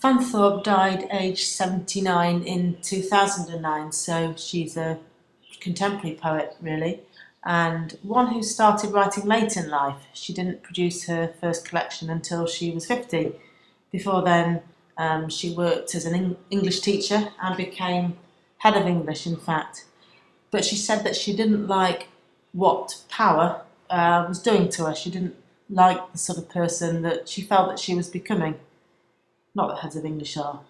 Fanthorpe died aged 79 in 2009, so she's a contemporary poet, really, and one who started writing late in life. She didn't produce her first collection until she was 50. Before then, she worked as an English teacher and became head of English, in fact. But she said that she didn't like what power was doing to her. She didn't like the sort of person that she felt that she was becoming. Not that heads of English are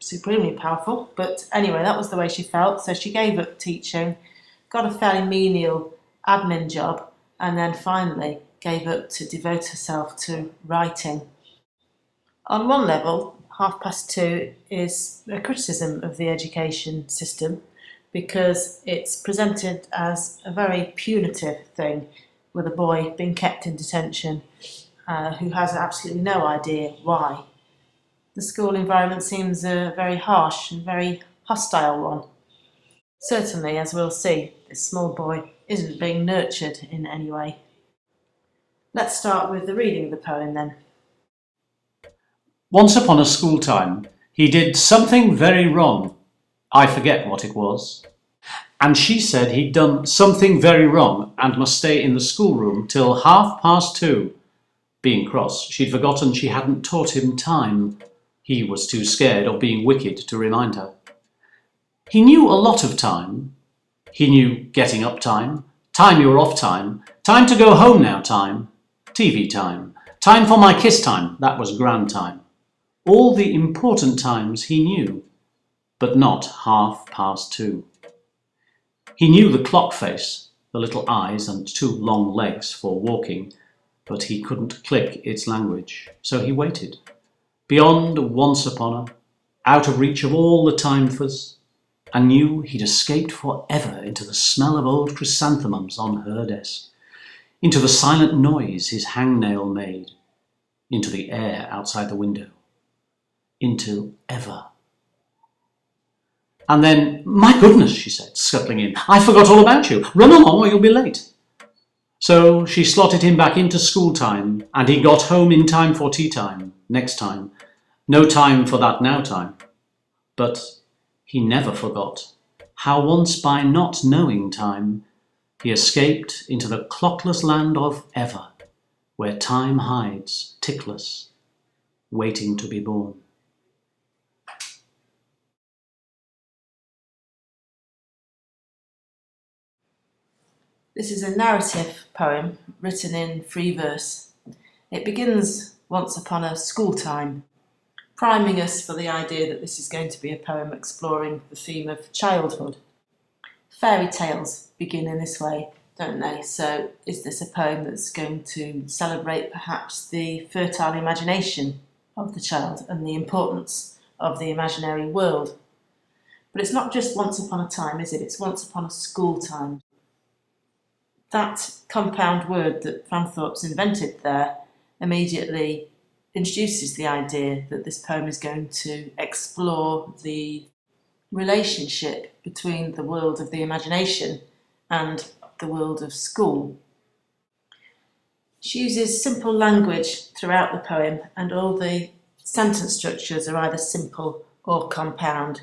supremely powerful, but anyway, that was the way she felt. So she gave up teaching, got a fairly menial admin job, and then finally gave up to devote herself to writing. On one level, 2:30 is a criticism of the education system because it's presented as a very punitive thing, with a boy being kept in detention who has absolutely no idea why. The school environment seems a very harsh and very hostile one. Certainly, as we'll see, this small boy isn't being nurtured in any way. Let's start with the reading of the poem then. Once upon a school time, he did something very wrong. I forget what it was. And she said he'd done something very wrong and must stay in the schoolroom till 2:30. Being cross, she'd forgotten she hadn't taught him time. He was too scared of being wicked to remind her. He knew a lot of time. He knew getting up time, time you're off time, time to go home now time, TV time, time for my kiss time, that was grand time. All the important times he knew, but not 2:30. He knew the clock face, the little eyes and 2 long legs for walking, but he couldn't click its language, so he waited. Beyond once upon a, out of reach of all the time-fers, and knew he'd escaped forever into the smell of old chrysanthemums on her desk, into the silent noise his hangnail made, into the air outside the window, into ever. And then, "My goodness," she said, scuttling in, "I forgot all about you. Run along or you'll be late." So she slotted him back into school time, and he got home in time for tea time, next time. No time for that now time. But he never forgot how once by not knowing time, he escaped into the clockless land of ever, where time hides, tickless, waiting to be born. This is a narrative poem written in free verse. It begins once upon a school time, priming us for the idea that this is going to be a poem exploring the theme of childhood. Fairy tales begin in this way, don't they? So is this a poem that's going to celebrate perhaps the fertile imagination of the child and the importance of the imaginary world? But it's not just once upon a time, is it? It's once upon a school time. That compound word that Fanthorpe's invented there immediately introduces the idea that this poem is going to explore the relationship between the world of the imagination and the world of school. She uses simple language throughout the poem, and all the sentence structures are either simple or compound.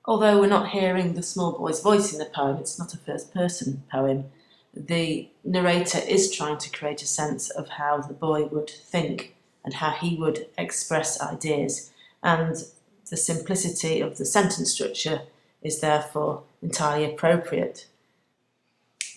Although we're not hearing the small boy's voice in the poem, it's not a first-person poem, the narrator is trying to create a sense of how the boy would think and how he would express ideas, and the simplicity of the sentence structure is therefore entirely appropriate.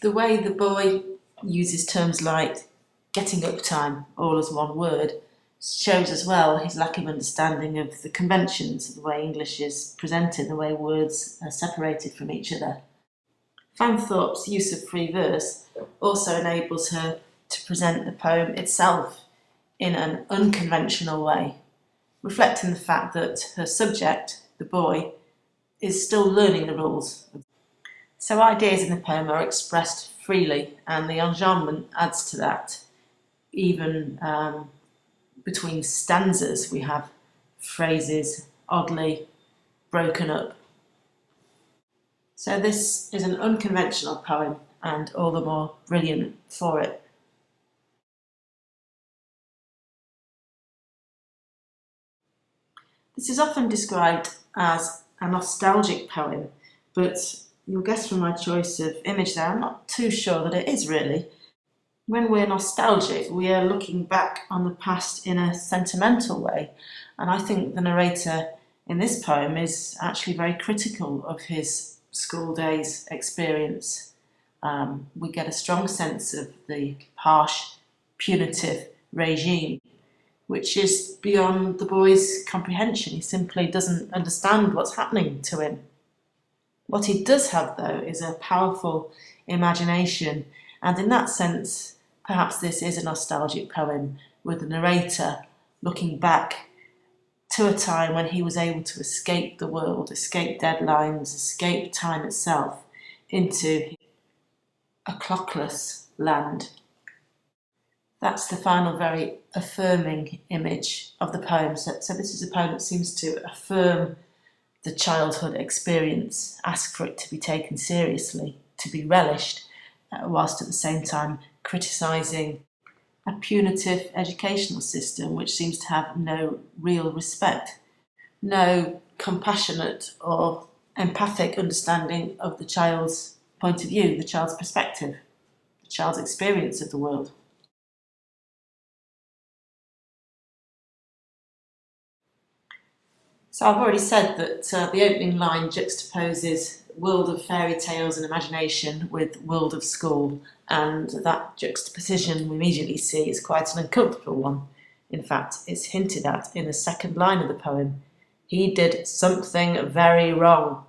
The way the boy uses terms like getting up time, all as one word, shows as well his lack of understanding of the conventions of the way English is presented, the way words are separated from each other. Fanthorpe's use of free verse also enables her to present the poem itself in an unconventional way, reflecting the fact that her subject, the boy, is still learning the rules. So ideas in the poem are expressed freely, and the enjambment adds to that. Even between stanzas, we have phrases oddly broken up. So this is an unconventional poem, and all the more brilliant for it. This is often described as a nostalgic poem, but you'll guess from my choice of image there, I'm not too sure that it is really. When we're nostalgic, we are looking back on the past in a sentimental way, and I think the narrator in this poem is actually very critical of his school days experience. We get a strong sense of the harsh, punitive regime, which is beyond the boy's comprehension. He simply doesn't understand what's happening to him. What he does have, though, is a powerful imagination, and in that sense, perhaps this is a nostalgic poem, with the narrator looking back to a time when he was able to escape the world, escape deadlines, escape time itself, into a clockless land. That's the final very affirming image of the poem. So this is a poem that seems to affirm the childhood experience, ask for it to be taken seriously, to be relished, whilst at the same time criticising a punitive educational system which seems to have no real respect, no compassionate or empathic understanding of the child's point of view, the child's perspective, the child's experience of the world. So I've already said that the opening line juxtaposes world of fairy tales and imagination with world of school, and that juxtaposition we immediately see is quite an uncomfortable one. In fact, it's hinted at in the second line of the poem. He did something very wrong.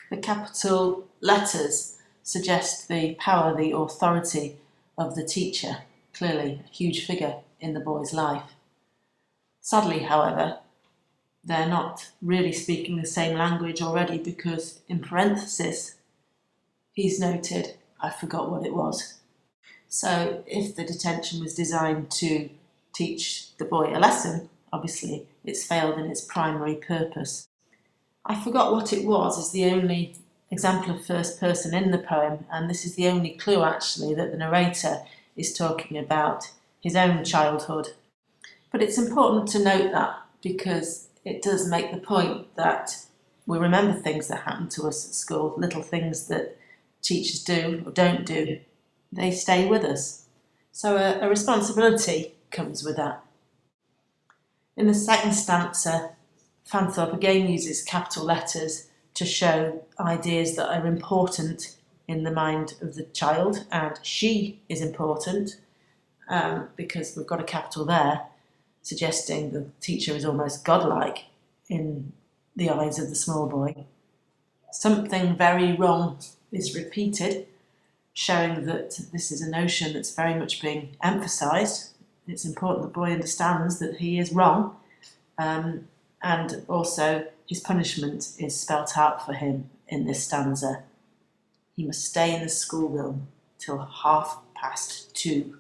The capital letters suggest the power, the authority of the teacher, clearly a huge figure in the boy's life. Sadly, however, they're not really speaking the same language already, because in parenthesis he's noted, I forgot what it was. So if the detention was designed to teach the boy a lesson, obviously it's failed in its primary purpose. I forgot what it was is the only example of first person in the poem, and this is the only clue actually that the narrator is talking about his own childhood. But it's important to note that, because it does make the point that we remember things that happen to us at school, little things that teachers do or don't do. They stay with us. So a responsibility comes with that. In the second stanza, Fanthorpe again uses capital letters to show ideas that are important in the mind of the child, and she is important because we've got a capital there, suggesting the teacher is almost godlike in the eyes of the small boy. Something very wrong is repeated, showing that this is a notion that's very much being emphasised. It's important the boy understands that he is wrong, and also his punishment is spelt out for him in this stanza. He must stay in the schoolroom till 2:30.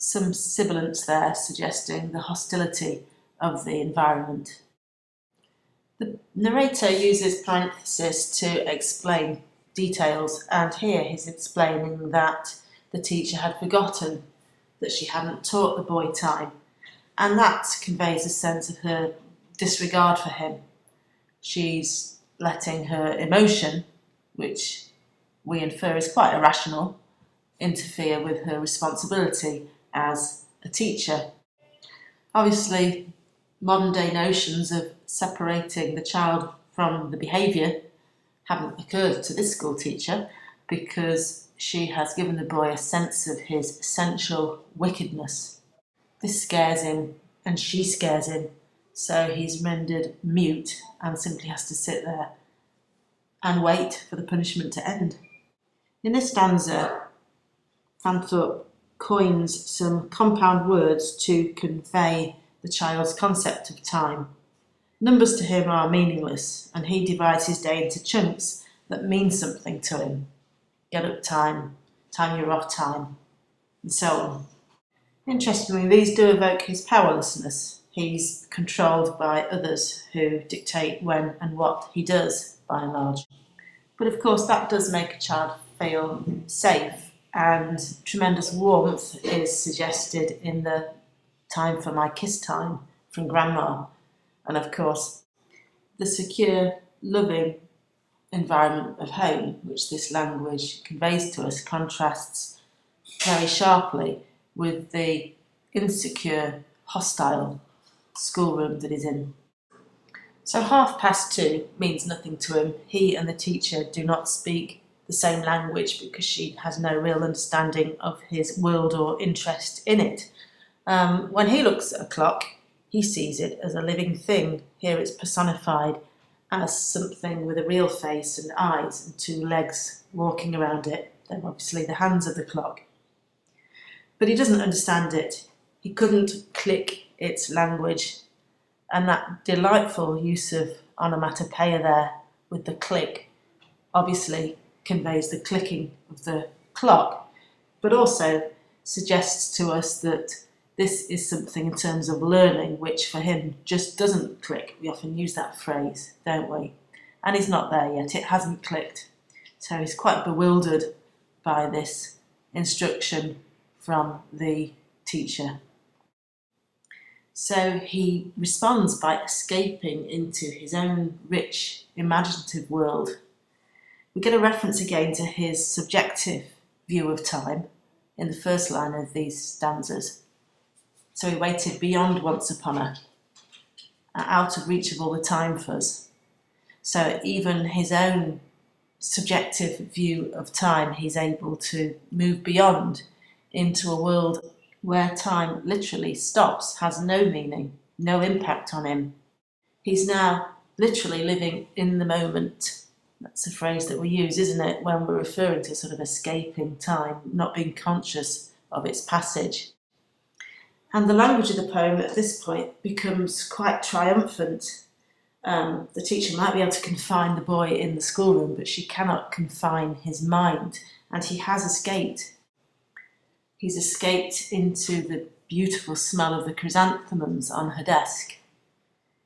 Some sibilance there suggesting the hostility of the environment. The narrator uses parenthesis to explain details, and here he's explaining that the teacher had forgotten that she hadn't taught the boy time, and that conveys a sense of her disregard for him. She's letting her emotion, which we infer is quite irrational, interfere with her responsibility as a teacher. Obviously, modern day notions of separating the child from the behaviour haven't occurred to this school teacher, because she has given the boy a sense of his essential wickedness. This scares him, and she scares him, so he's rendered mute and simply has to sit there and wait for the punishment to end. In this stanza, Fanthorpe coins some compound words to convey the child's concept of time. Numbers to him are meaningless, and he divides his day into chunks that mean something to him. Get up time, time you're off time, and so on. Interestingly, these do evoke his powerlessness. He's controlled by others who dictate when and what he does, by and large. But of course, that does make a child feel safe, and tremendous warmth is suggested in the time for my kiss time from Grandma, And of course, the secure, loving environment of home, which this language conveys to us, contrasts very sharply with the insecure, hostile schoolroom that he's in. So 2:30 means nothing to him. He and the teacher do not speak the same language because she has no real understanding of his world or interest in it. When he looks at a clock, he sees it as a living thing. Here it's personified as something with a real face and eyes and two legs walking around it. They're obviously the hands of the clock. But he doesn't understand it. He couldn't click its language. And that delightful use of onomatopoeia there with the click obviously conveys the clicking of the clock, but also suggests to us that this is something in terms of learning which for him just doesn't click. We often use that phrase, don't we? And he's not there yet, it hasn't clicked. So he's quite bewildered by this instruction from the teacher. So he responds by escaping into his own rich, imaginative world. We get a reference again to his subjective view of time in the first line of these stanzas. So he waited beyond once upon a, out of reach of all the time fuzz. So even his own subjective view of time, he's able to move beyond into a world where time literally stops, has no meaning, no impact on him. He's now literally living in the moment. That's a phrase that we use, isn't it, when we're referring to sort of escaping time, not being conscious of its passage. And the language of the poem at this point becomes quite triumphant. The teacher might be able to confine the boy in the schoolroom, but she cannot confine his mind, and he has escaped. He's escaped into the beautiful smell of the chrysanthemums on her desk,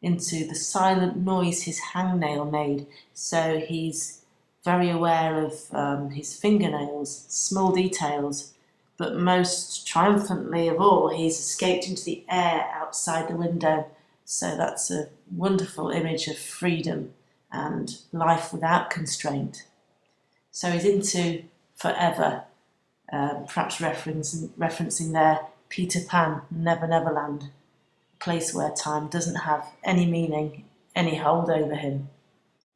into the silent noise his hangnail made. So he's very aware of his fingernails, small details, but most triumphantly of all, he's escaped into the air outside the window. So that's a wonderful image of freedom and life without constraint. So he's into forever. Perhaps referencing there Peter Pan, Never Never Land, a place where time doesn't have any meaning, any hold over him.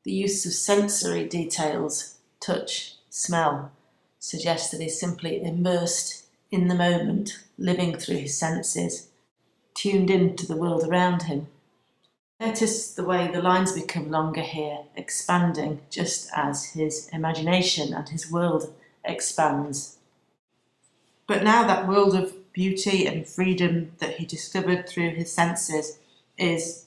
The use of sensory details, touch, smell, suggests that he's simply immersed in the moment, living through his senses, tuned into the world around him. Notice the way the lines become longer here, expanding just as his imagination and his world expands. But now that world of beauty and freedom that he discovered through his senses is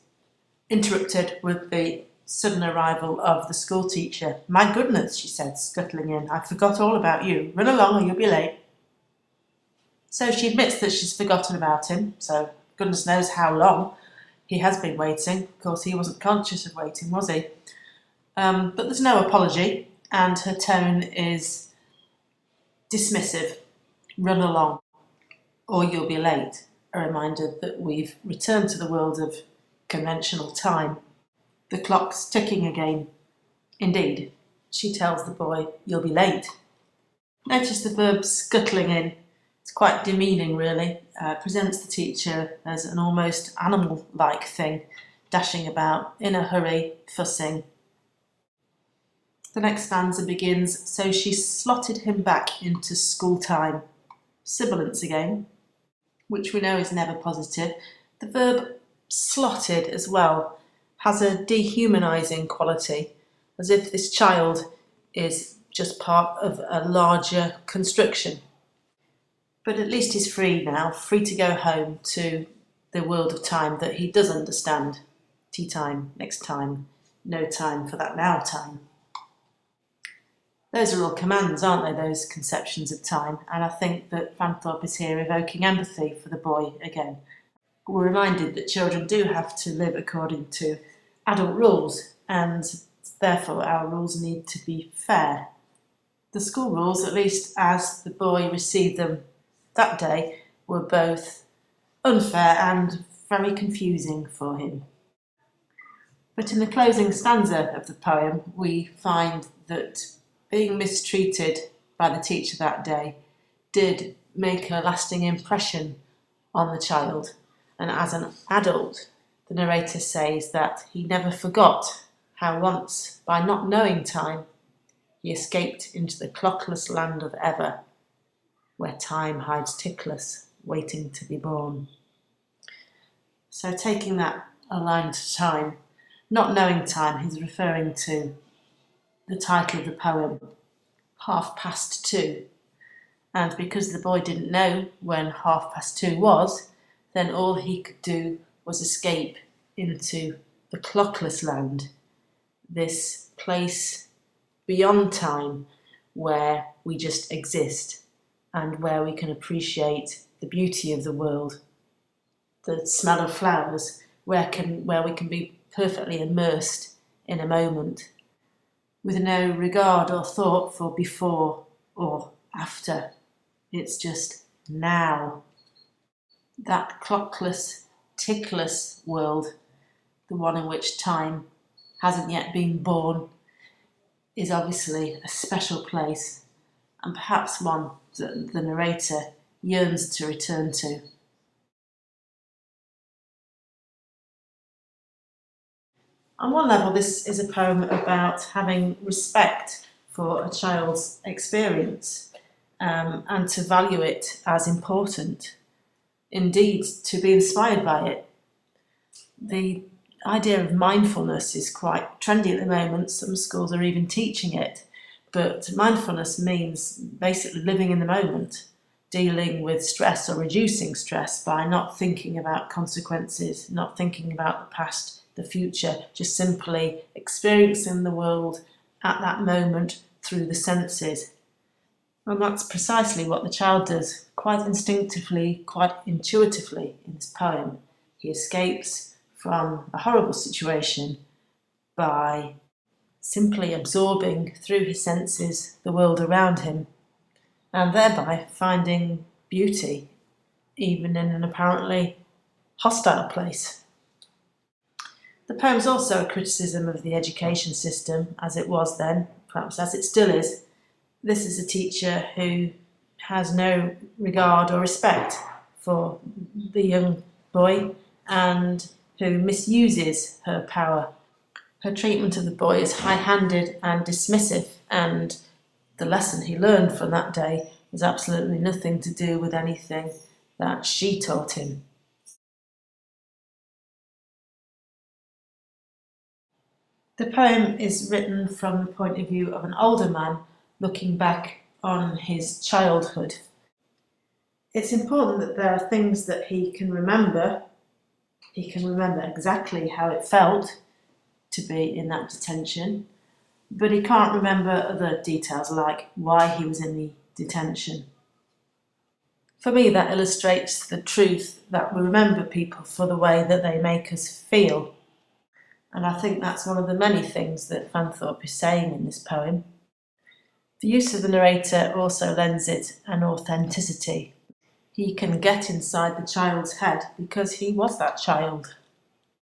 interrupted with the sudden arrival of the school teacher. "My goodness," she said, scuttling in, "I forgot all about you. Run along or you'll be late." So she admits that she's forgotten about him, so goodness knows how long he has been waiting. Of course, he wasn't conscious of waiting, was he? But there's no apology, and her tone is dismissive. Run along, or you'll be late. A reminder that we've returned to the world of conventional time. The clock's ticking again. Indeed, she tells the boy, "You'll be late." Notice the verb scuttling in. It's quite demeaning, really. Presents the teacher as an almost animal-like thing, dashing about, in a hurry, fussing. The next stanza begins, "So she slotted him back into schooltime." Sibilance again, which we know is never positive. The verb slotted as well has a dehumanising quality, as if this child is just part of a larger construction. But at least he's free now, free to go home to the world of time that he does understand. Tea time, next time, no time for that now time. Those are all commands, aren't they, those conceptions of time? And I think that Fanthorpe is here evoking empathy for the boy again. We're reminded that children do have to live according to adult rules, and therefore our rules need to be fair. The school rules, at least as the boy received them that day, were both unfair and very confusing for him. But in the closing stanza of the poem, we find that being mistreated by the teacher that day did make a lasting impression on the child. And as an adult, the narrator says that he never forgot how once, by not knowing time, he escaped into the clockless land of ever, where time hides tickless, waiting to be born. So taking that aligned to time, not knowing time, he's referring to the title of the poem, 2:30. And because the boy didn't know when 2:30 was, then all he could do was escape into the clockless land, this place beyond time where we just exist and where we can appreciate the beauty of the world, the smell of flowers, where we can be perfectly immersed in a moment with no regard or thought for before or after. It's just now. That clockless, tickless world, the one in which time hasn't yet been born, is obviously a special place, and perhaps one that the narrator yearns to return to. On one level, this is a poem about having respect for a child's experience, and to value it as important, indeed to be inspired by it. The idea of mindfulness is quite trendy at the moment. Some schools are even teaching it, but mindfulness means basically living in the moment, dealing with stress or reducing stress by not thinking about consequences, not thinking about the past, the future, just simply experiencing the world at that moment through the senses. And that's precisely what the child does, quite instinctively, quite intuitively in this poem. He escapes from a horrible situation by simply absorbing through his senses the world around him, and thereby finding beauty even in an apparently hostile place. The poem's also a criticism of the education system as it was then, perhaps as it still is. This is a teacher who has no regard or respect for the young boy and who misuses her power. Her treatment of the boy is high-handed and dismissive, and the lesson he learned from that day has absolutely nothing to do with anything that she taught him. The poem is written from the point of view of an older man looking back on his childhood. It's important that there are things that he can remember. He can remember exactly how it felt to be in that detention, but he can't remember other details like why he was in the detention. For me, that illustrates the truth that we remember people for the way that they make us feel. And I think that's one of the many things that Fanthorpe is saying in this poem. The use of the narrator also lends it an authenticity. He can get inside the child's head because he was that child.